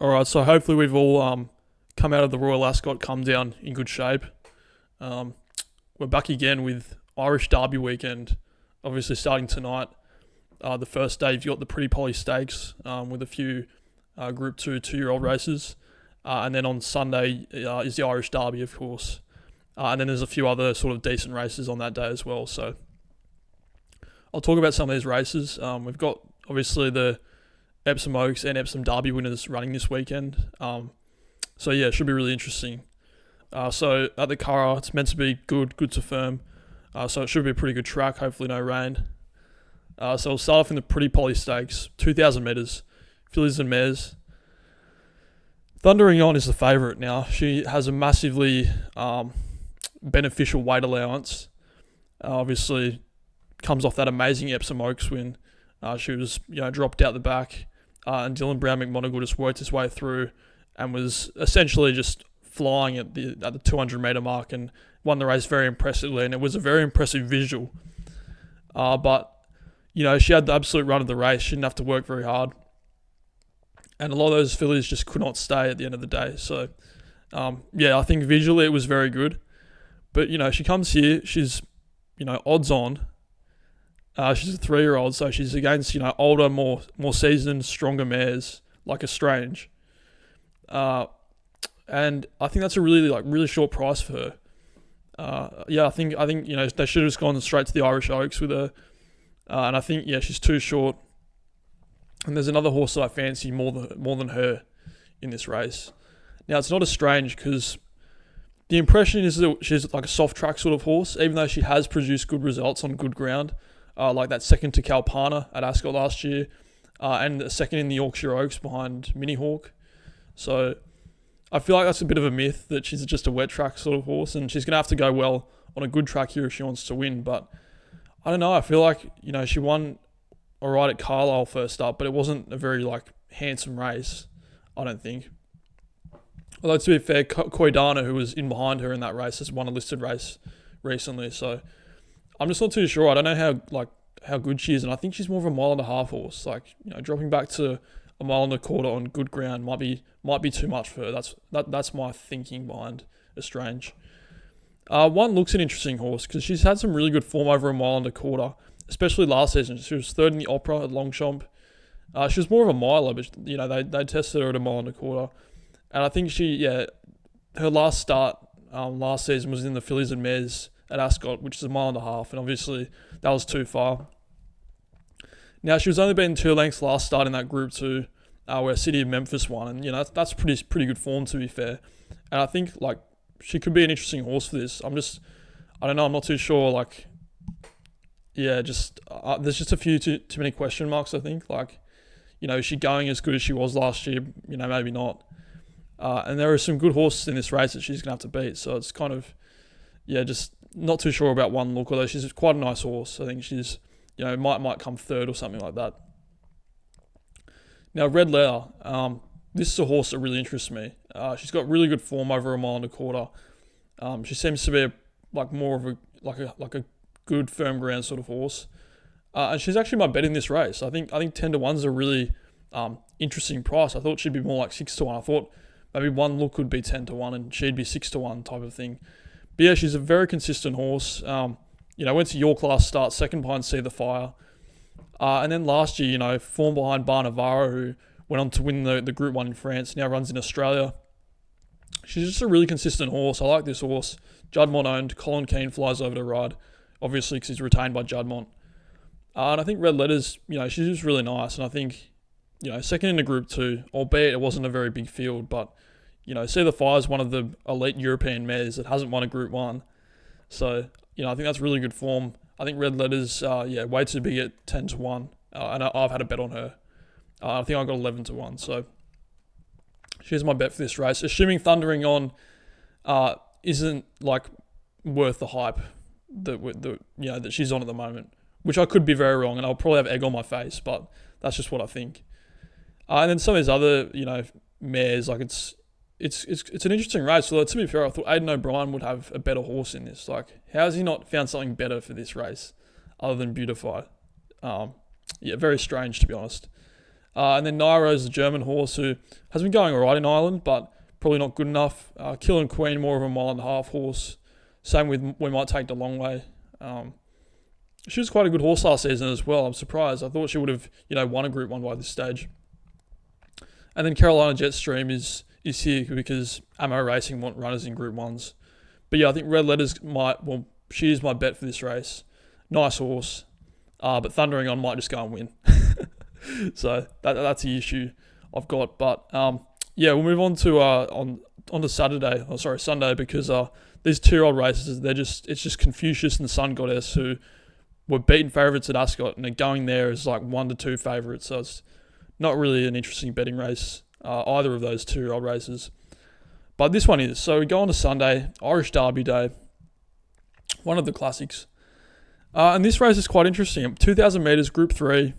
All right, so hopefully we've all come out of the Royal Ascot come down in good shape. Um, we're back again with Irish Derby weekend, obviously starting tonight. The first day you've got the Pretty Polly Stakes with a few Group 2 two-year-old races. And then on Sunday is the Irish Derby, of course. And then there's a few other sort of decent races on that day as well. So I'll talk about some of these races. We've got obviously the Epsom Oaks and Epsom Derby winners running this weekend. So yeah, it should be really interesting. So at the Curragh, it's meant to be good to firm. So it should be a pretty good track, hopefully no rain. So we'll start off in the Pretty Polly Stakes, 2,000 metres, fillies and mares. Thundering On is the favourite now. She has a massively beneficial weight allowance. Obviously, comes off that amazing Epsom Oaks win. She was dropped out the back, and Dylan Brown McMonagle just worked his way through and was essentially just flying at the 200 metre mark and won the race very impressively, and it was a very impressive visual. But she had the absolute run of the race. She didn't have to work very hard, and a lot of those fillies just could not stay at the end of the day. So I think visually it was very good. But she comes here, she's odds on. She's a 3-year-old, so she's against older, more seasoned, stronger mares like a Strange. And I think that's a really short price for her. I think they should have just gone straight to the Irish Oaks with her. And I think she's too short. And there's another horse that I fancy more than her in this race. Now it's not a Strange because the impression is that she's like a soft track sort of horse, even though she has produced good results on good ground, like that second to Kalpana at Ascot last year, and the second in the Yorkshire Oaks behind Mini Hawk. So I feel like that's a bit of a myth that she's just a wet track sort of horse, and she's going to have to go well on a good track here if she wants to win. But I don't know. I feel like she won all right at Carlisle first up, but it wasn't a very handsome race, I don't think. Although to be fair, Koidana, who was in behind her in that race, has won a listed race recently. So I'm just not too sure. I don't know how good she is, and I think she's more of a mile and a half horse. Dropping back to a mile and a quarter on good ground might be too much for her. That's my thinking behind Estrange. One looks an interesting horse because she's had some really good form over a mile and a quarter, especially last season. She was third in the Opera at Longchamp. She was more of a miler, but they tested her at a mile and a quarter, and I think her last start last season was in the fillies and mares at Ascot, which is a mile and a half, and obviously that was too far. Now, she was only beaten 2 lengths last start in that Group 2, where City of Memphis won, and that's pretty good form, to be fair. And I think she could be an interesting horse for this. I don't know, I'm not too sure. There's just a few too many question marks. I think is she going as good as she was last year? Maybe not. And there are some good horses in this race that she's gonna have to beat. So it's kind of just not too sure about one look. Although she's quite a nice horse, I think she's. Might come third or something like that. Now, Red Letter, this is a horse that really interests me. She's got really good form over a mile and a quarter. She seems to be more of a good firm ground sort of horse. And she's actually my bet in this race. I think 10-1 is a really interesting price. I thought she'd be more like 6-1. I thought maybe one look would be 10-1 and she'd be 6-1 type of thing. But yeah, she's a very consistent horse. Went to York last start, second behind See the Fire. And then last year, form behind Barnavaro, who went on to win the Group 1 in France, now runs in Australia. She's just a really consistent horse. I like this horse. Juddmonte owned. Colin Keane flies over to ride, obviously because he's retained by Juddmonte. And I think Red Letters, she's just really nice. And I think, second in the Group 2, albeit it wasn't a very big field, but, See the Fire is one of the elite European mares that hasn't won a Group 1. So, I think that's really good form. I think Red Letters, way too big at 10-1. And I've had a bet on her. I think I got 11-1. So she's my bet for this race. Assuming Thundering On isn't worth the hype that she's on at the moment, which I could be very wrong, and I'll probably have egg on my face, but that's just what I think. And then some of these other mares, It's an interesting race. Although to be fair, I thought Aidan O'Brien would have a better horse in this. How has he not found something better for this race other than Beautify? Very strange, to be honest. And then Nairo is a German horse who has been going alright in Ireland, but probably not good enough. Kill and Queen, more of a 1.5 mile horse. Same with We Might Take the Long Way. She was quite a good horse last season as well. I'm surprised. I thought she would have, won a Group 1 by this stage. And then Carolina Jetstream is here because Ammo Racing want runners in Group 1s. But yeah, I think Red Letters she is my bet for this race. Nice horse. But Thundering On might just go and win. So that's the issue I've got. But yeah, we'll move on to onto Sunday, because these 2-year-old races, it's just Confucius and Sun Goddess, who were beaten favourites at Ascot, and they're going there as like 1 to 2 favourites. So it's not really an interesting betting race, either of those 2-year-old races. But this one is. So we go on to Sunday, Irish Derby Day, one of the classics. And this race is quite interesting. 2,000 metres, Group 3.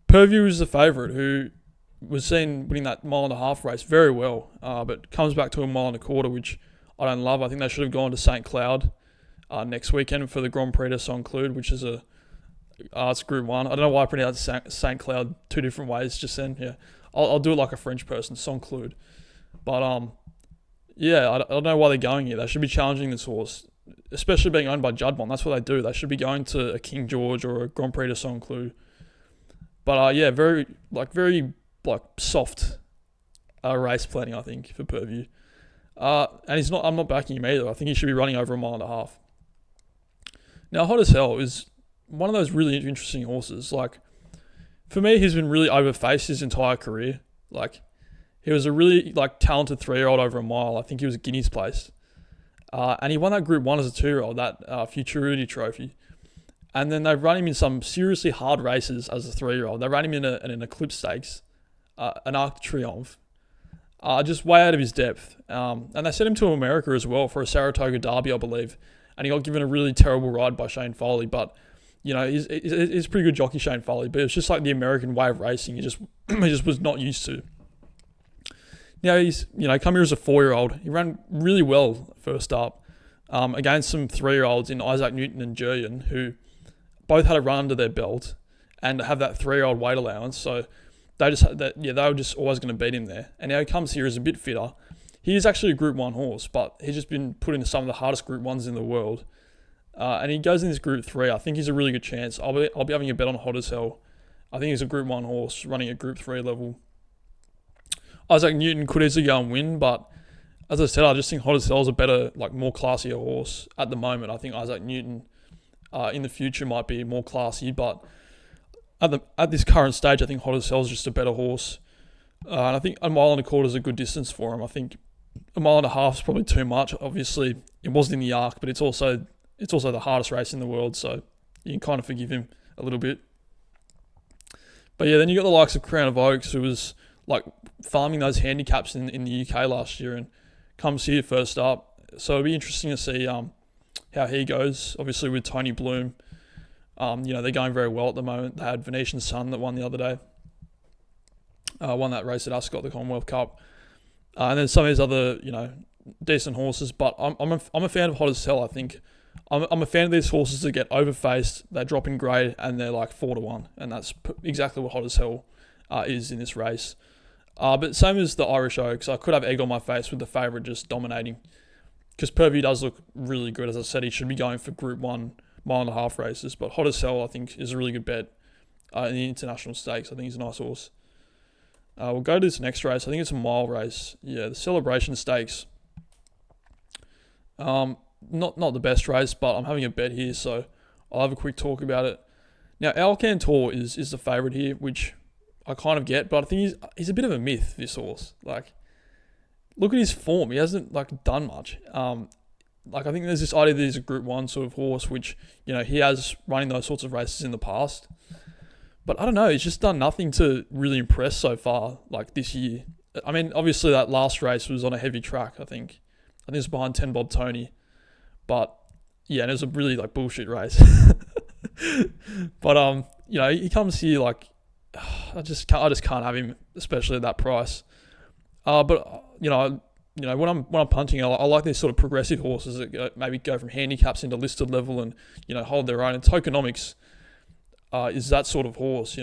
Purview is the favourite, who was seen winning that 1.5 mile race very well, but comes back to 1.25 miles, which I don't love. I think they should have gone to St. Cloud next weekend for the Grand Prix de Saint-Cloud, which is it's Group 1. I don't know why I pronounced St. Cloud 2 different ways just then. Yeah, I'll do it like a French person, Saint-Cloud. But yeah, I don't know why they're going here. They should be challenging this horse, especially being owned by Judmont. That's what they do. They should be going to a King George or a Grand Prix de Saint-Cloud. But yeah, very soft race planning, I think, for Purview. And I'm not backing him either. I think he should be running over 1.5 miles. Now, Hotazhell is one of those really interesting horses. Like, for me, he's been really overfaced his entire career. Like, he was a really talented 3-year-old over 1 mile. I think he was a Guineas place. And he won that Group 1 as a 2-year-old, that Futurity Trophy. And then they run him in some seriously hard races as a 3-year-old. They ran him in an Eclipse Stakes, an Arc de Triomphe, just way out of his depth. And they sent him to America as well for a Saratoga Derby, I believe. And he got given a really terrible ride by Shane Foley. But, he's a pretty good jockey, Shane Foley. But it's just like the American way of racing. He just was not used to. Now, he's, come here as a 4-year-old. He ran really well first up against some 3-year-olds in Isaac Newton and Jurgen, who both had a run under their belt and have that 3-year-old weight allowance. So they were just always going to beat him there. And now he comes here as a bit fitter. He is actually a Group 1 horse, but he's just been put into some of the hardest Group 1s in the world. And he goes in this Group 3. I think he's a really good chance. I'll be having a bet on Hotazhell. I think he's a Group 1 horse running at Group 3 level. Isaac Newton could easily go and win, but as I said, I just think Hotazhell is a better, more classier horse at the moment. I think Isaac Newton in the future might be more classy, but at this current stage, I think Hotazhell is just a better horse. And I think 1.25 miles is a good distance for him. I think 1.5 miles is probably too much. Obviously, it wasn't in the Arc, but it's also the hardest race in the world, so you can kind of forgive him a little bit. But yeah, then you got the likes of Crown of Oaks, who was farming those handicaps in the UK last year and comes here first up. So it'll be interesting to see how he goes. Obviously with Tony Bloom, they're going very well at the moment. They had Venetian Sun that won the other day. Won that race at Ascot, the Commonwealth Cup. And then some of these other, decent horses. But I'm a fan of Hotazhell, I think. I'm a fan of these horses that get overfaced, they drop in grade, and they're 4-1. And that's exactly what Hotazhell is in this race. But same as the Irish Oaks, I could have egg on my face with the favourite just dominating. Because Purview does look really good. As I said, he should be going for Group 1 1.5 mile races. But Hotazhell, I think, is a really good bet in the international stakes. I think he's a nice horse. We'll go to this next race. I think it's a mile race. Yeah, the Celebration Stakes. Not the best race, but I'm having a bet here, so I'll have a quick talk about it. Now, Alcantor is the favourite here, which I kind of get, but I think he's a bit of a myth, this horse. Look at his form. He hasn't done much. I think there's this idea that he's a Group 1 sort of horse, which, he has running those sorts of races in the past. But I don't know, he's just done nothing to really impress so far, this year. I mean, obviously that last race was on a heavy track, I think. I think it was behind 10 Bob Tony. But, yeah, and it was a really, bullshit race. But, he comes here, I just can't have him, especially at that price. But, when I'm punting, I like these sort of progressive horses that maybe go from handicaps into listed level and, hold their own. And Tokenomics is that sort of horse,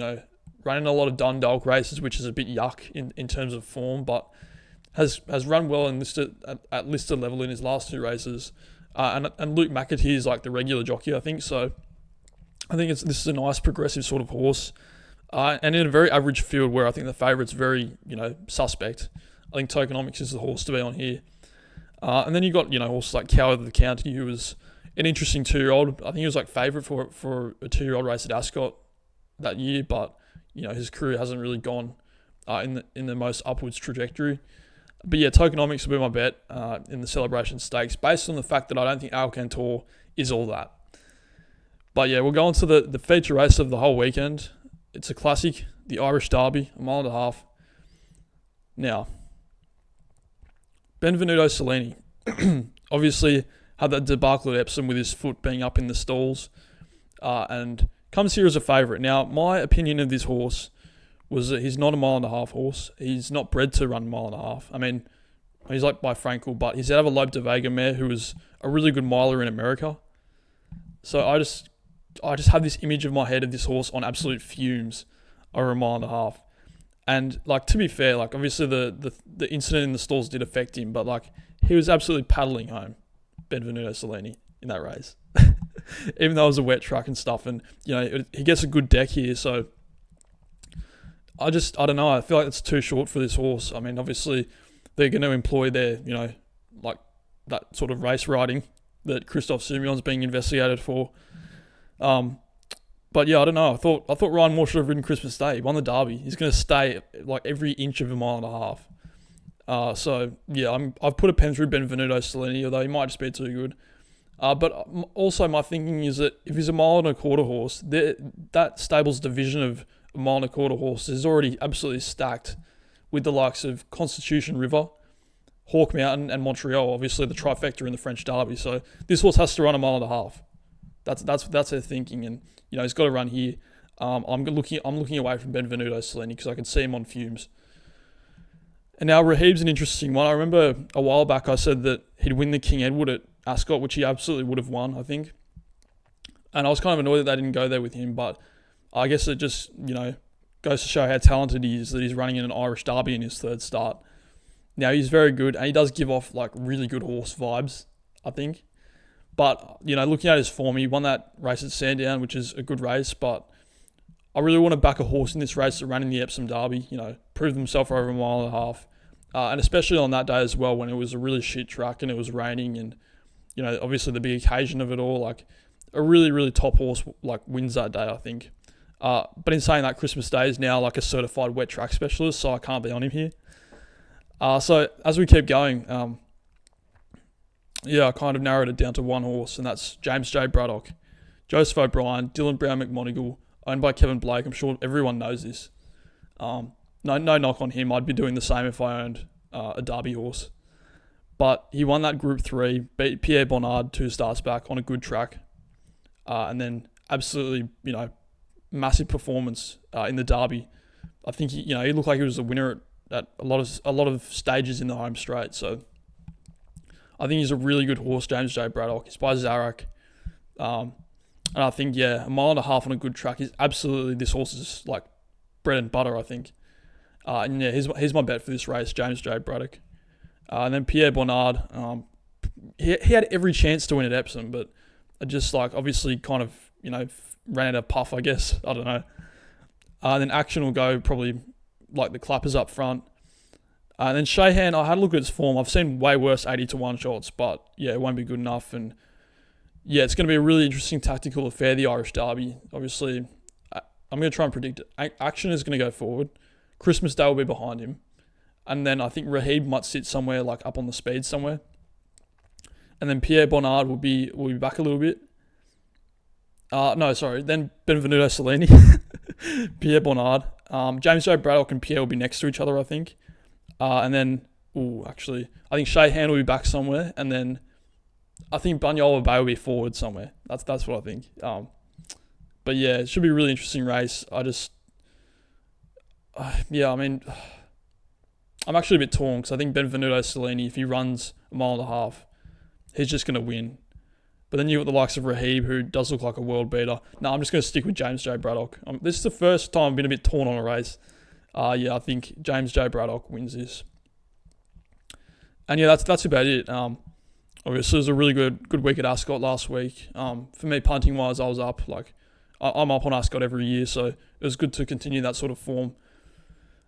running a lot of Dundalk races, which is a bit yuck in terms of form, but has run well and listed at listed level in his last 2 races. And Luke McAtee is like the regular jockey, I think. So I think this is a nice progressive sort of horse. And in a very average field where I think the favourite's very, suspect. I think Tokenomics is the horse to be on here. And then you got, horses like Coward of the County, who was an interesting 2-year-old. I think he was like favourite for a 2-year-old race at Ascot that year, but his career hasn't really gone in the most upwards trajectory. But yeah, Tokenomics will be my bet in the Celebration Stakes, based on the fact that I don't think Alcantor is all that. But yeah, we'll go on to the feature race of the whole weekend. It's a classic, the Irish Derby, 1.5 miles. Now, Benvenuto Cellini obviously had that debacle at Epsom with his foot being up in the stalls, and comes here as a favourite. Now, my opinion of this horse was that he's not a 1.5 mile horse. He's not bred to run 1.5 miles. I mean, he's like by Frankel, but he's out of a Lope de Vega mare who was a really good miler in America. So I just have this image of my head of this horse on absolute fumes over 1.5 miles. And like, to be fair, like obviously the incident in the stalls did affect him, but like he was absolutely paddling home, Benvenuto Cellini, in that race. Even though it was a wet track and stuff, and he gets a good deck here, so I don't know. I feel like it's too short for this horse. I mean, obviously they're going to employ their, like that sort of race riding that Christophe Simeon's being investigated for. But yeah, I don't know. I thought Ryan Moore should have ridden Christmas Day. He won the Derby. He's going to stay like every inch of 1.5 miles. So yeah, I've put a pen through Benvenuto Cellini, although he might just be too good. But also my thinking is that if he's a 1.25 mile horse, that stable's division of 1.25 mile horses is already absolutely stacked with the likes of Constitution River, Hawk Mountain, and Montreal. Obviously the trifecta in the French Derby. So this horse has to run 1.5 miles. That's their thinking, and he's got to run here. I'm looking away from Benvenuto Cellini because I can see him on fumes. And now Rahib's an interesting one. I remember a while back I said that he'd win the King Edward at Ascot, which he absolutely would have won, I think. And I was kind of annoyed that they didn't go there with him, but I guess it just, goes to show how talented he is that he's running in an Irish Derby in his 3rd start. Now, he's very good, and he does give off, like, really good horse vibes, I think. But, looking at his form, he won that race at Sandown, which is a good race, but I really want to back a horse in this race that ran in the Epsom Derby, prove himself for over 1.5 miles. And especially on that day as well, when it was a really shit track and it was raining and, obviously the big occasion of it all, like, a really, really top horse, like, wins that day, I think. But in saying that, Christmas Day is now like a certified wet track specialist, so I can't be on him here. So as we keep going, I kind of narrowed it down to one horse, and that's James J Braddock, Joseph O'Brien, Dylan Brown McMonigal, owned by Kevin Blake. I'm sure everyone knows this. No knock on him. I'd be doing the same if I owned a Derby horse. But he won that Group 3, beat Pierre Bonnard 2 starts back on a good track, and then absolutely, massive performance in the Derby. I think he looked like he was a winner at a lot of stages in the home straight. So I think he's a really good horse, James J Braddock. He's by Zarak, and I think 1.5 miles on a good track is absolutely this horse's like bread and butter, I think. And yeah, he's my bet for this race, James J Braddock. And then Pierre Bonnard, he had every chance to win at Epsom, but just like obviously kind of ran out of puff, I guess. I don't know. And then Action will go probably like the clappers up front. And then Shahan, I had a look at his form. I've seen way worse 80-1 shots, but yeah, it won't be good enough. And yeah, it's going to be a really interesting tactical affair, the Irish Derby. Obviously, I'm going to try and predict it. Action is going to go forward. Christmas Day will be behind him. And then I think Rahib might sit somewhere like up on the speed somewhere. And then Pierre Bonnard will be back a little bit. Then Benvenuto Cellini, Pierre Bonnard. James J Braddock and Pierre will be next to each other, I think. And then, I think Shahan will be back somewhere. And then I think Bunyola Bay will be forward somewhere. That's what I think. But yeah, it should be a really interesting race. I'm actually a bit torn because I think Benvenuto Cellini, if he runs 1.5 miles, he's just going to win. But then you got the likes of Rahib, who does look like a world beater. No, I'm just going to stick with James J Braddock. This is the first time I've been a bit torn on a race. Yeah, I think James J Braddock wins this. And yeah, that's about it. Obviously, it was a really good week at Ascot last week. For me, punting wise, I was up. I'm up on Ascot every year, so it was good to continue that sort of form.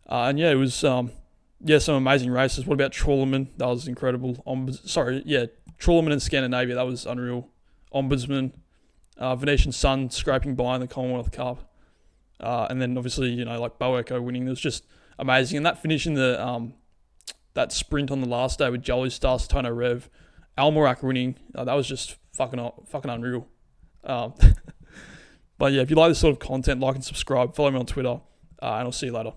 And yeah, it was some amazing races. What about Trawlerman? That was incredible. Trawlerman and Scandinavia, that was unreal. Ombudsman, Venetian Sun scraping by in the Commonwealth Cup, and then obviously Bo Echo winning. It was just amazing, and that finish in the that sprint on the last day with Jolly Star, Tono Rev, Almorak winning. That was just fucking unreal. But yeah, if you like this sort of content, like and subscribe. Follow me on Twitter, and I'll see you later.